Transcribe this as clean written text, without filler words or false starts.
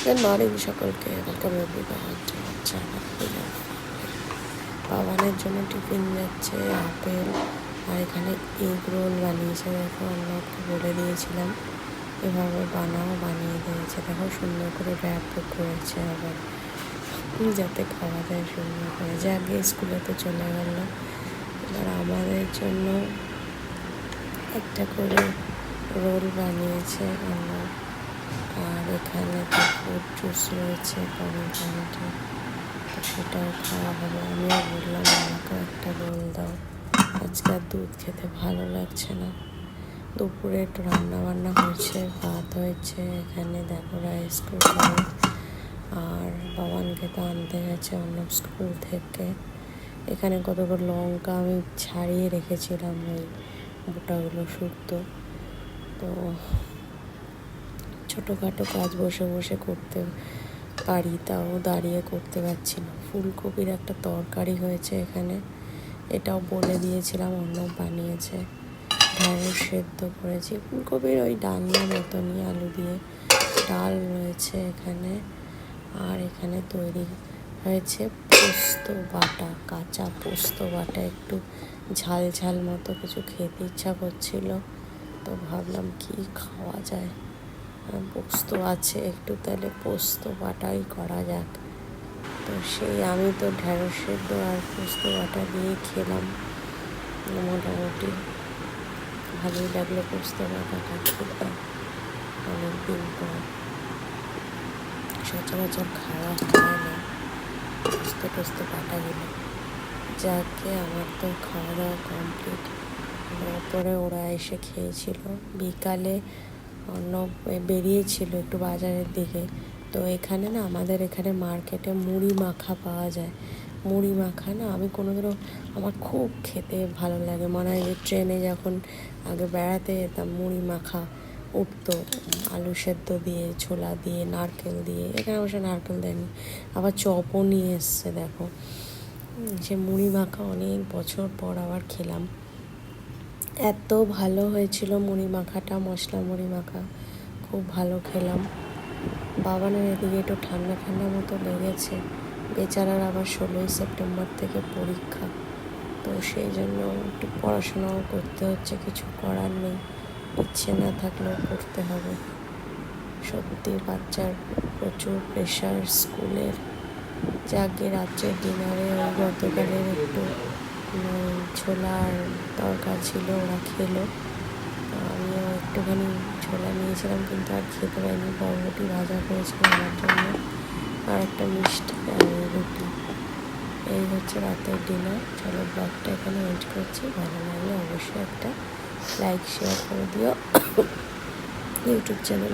Good morning সকলকে, welcome everyone to my channel. বাবানের জন্য টিফিন যাচ্ছে আপেল, আর এখানে এগ রোল বানিয়েছে। দেখো, অন্যকে বলে দিয়েছিলাম এভাবে বানাও, বানিয়ে দিয়েছে। দেখো সুন্দর করে র্যাপ করেছে আবার, যাতে খাওয়া যায় সুন্দর করে। যে আগে স্কুলে তো চলে গেল, এবার আমাদের জন্য একটা করে রোল বানিয়েছে আমরা। আর এখানে তো ফ্রুট জুস রয়েছে, পমেগ্রেনেটে, তো সেটাও খাওয়া হবে। আমিও বললাম আমাকেও একটা রোল দাও, আজকে আর দুধ খেতে ভালো লাগছে না। দুপুরে একটু রান্নাবান্না হয়েছে, ভাত হয়েছে, এখানে দেখো রাইস কুকার। আর বাবানকে তো আনতে গেছে অন্য স্কুল থেকে। এখানে কতগুলো লঙ্কা আমি ছাড়িয়ে রেখেছিলাম, ওই বোটাগুলো শুক্তো। তো ছোটোখাটো কাজ বসে বসে করতে পারি, তাও দাঁড়িয়ে করতে পারছি না। ফুলকপির একটা তরকারি হয়েছে এখানে, এটাও বলে দিয়েছিলাম, অন্য বানিয়েছে। ঢ্যাঁড়স সেদ্ধ করেছি, ফুলকপির ওই ডালনা মতনই, আলু দিয়ে ডাল রয়েছে এখানে। আর এখানে তৈরি হয়েছে পোস্ত বাটা, কাঁচা পোস্ত বাটা। একটু ঝাল ঝাল মতো কিছু খেতে ইচ্ছা করছিল, তো ভাবলাম কি খাওয়া যায়। পোস্ত আছে একটু, তাহলে পোস্ত বাটাই করা যাক। তো সেই আমি তো ঢ্যাঁড়স সেদ্ধ আর পোস্ত বাটা দিয়ে খেলাম, মোটামুটি ভালোই লাগলো পোস্ত বাটাটা খেতে। অনেকদিন পর, সচরাচর খাওয়া হয় না পোস্ত টোস্ত বাটাগুলো। যাকে আমার তো খাওয়া দাওয়া কমপ্লিট। তারপরে ওরা এসে খেয়েছিল। বিকালে অন্য বেরিয়েছিল একটু বাজারের দিকে, তো এখানে না, আমাদের এখানে মার্কেটে মুড়ি মাখা পাওয়া যায়। মুড়ি মাখা না, আমি কোনোদিনও, আমার খুব খেতে ভালো লাগে। মনে হয় যে ট্রেনে যখন আগে বেড়াতে যেতাম, মুড়ি মাখা উঠতো আলু সেদ্ধ দিয়ে, ছোলা দিয়ে, নারকেল দিয়ে। এখানে অবশ্য নারকেল দেয়নি, আবার চপও নিয়ে এসছে। দেখো, সে মুড়ি মাখা অনেক বছর পর আবার খেলাম। এত ভালো হয়েছিল মুড়ি মাখাটা, মশলা মুড়ি মাখা, খুব ভালো খেলাম। বাবানের এদিকে একটু ঠান্ডা ঠান্ডা মতো লেগেছে, বেচারার আবার 16ই সেপ্টেম্বর থেকে পরীক্ষা, তো সেই জন্য একটু পড়াশোনাও করতে হচ্ছে, কিছু করার নেই। ইচ্ছে না থাকলেও করতে হবে। সত্যি বাচ্চার প্রচুর প্রেশার স্কুলের। যাকে রাত্রের ডিনারে ওই গতকালের একটু ছোলার দরকার ছিল, ওরা খেলো। আমিও একটুখানি ছোলা নিয়েছিলাম, কিন্তু আর খেতে পারিনি। বরবটি ভাজা করেছিলাম আমার জন্য, আর একটা মিষ্টি আর রুটি। এই হচ্ছে রাতের ডিনার। চলো, ব্লগটা এখানে এন্ড করছি। ভালো লাগলে অবশ্যই একটা লাইক শেয়ার করে দিও। YouTube channel